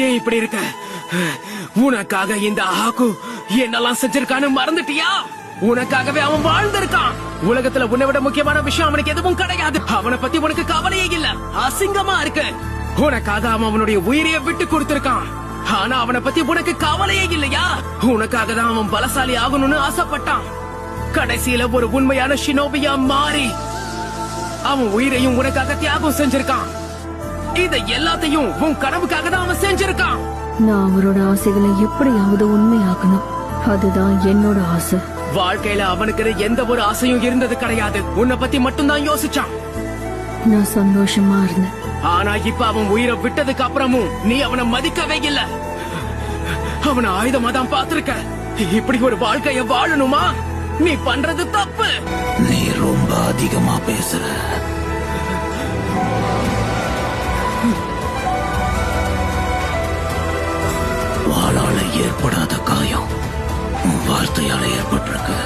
ஏன் இப்படி இருக்க? உனக்காக இந்த ஆகு என்னெல்லாம் செஞ்சிருக்கான்னு மறந்துட்டியா? உனக்காகவே அவன் வாழ்ந்திருக்கான். உலகத்துல உன்னை விட முக்கியமான விஷயம் அவனுக்கு எதுவும் கிடையாது. அவனை பத்தி உனக்கு கவலையே இல்ல. அசிங்கமா இருக்கு. உனக்காக அவன் அவனுடைய உயிரையே விட்டு கொடுத்திருக்கான். ஆனா அவனை பத்தி உனக்கு கவலையே இல்லையா? உனக்காக தான் அவன் பலசாலி ஆகணும்னு ஆசைப்பட்டான். கடைசியில ஒரு உண்மையான ஷினோபியா மாறி அவன் உயிரையும் உனக்காக தியாகம் செஞ்சிருக்கான். இதை எல்லாத்தையும் உன் கனவுக்காக தான் அவன் செஞ்சிருக்கான். நான் அவரோட ஆசைகளை எப்படியாவது உண்மையாக்கணும். அதுதான் என்னோட ஆசை. வாழ்க்கையில அவனுக்கு எந்த ஒரு ஆசையும் இருந்தது கிடையாது. உன்னை பத்தி மட்டும்தான் யோசிச்சான். நான் சந்தோஷமா இருந்தேன். ஆனா இப்ப அவன் உயிரை விட்டதுக்கு அப்புறமும் நீ அவனை மதிக்கவே இல்ல. அவனை ஆயுதமா தான் பாத்திருக்க. இப்படி ஒரு வாழ்க்கைய வாழணுமா? நீ பண்றது தப்பு. நீ ரொம்ப அதிகமா பேசுற. வாளால ஏற்படாத காயம் வார்த்தையால ஏற்பட்டிருக்கு.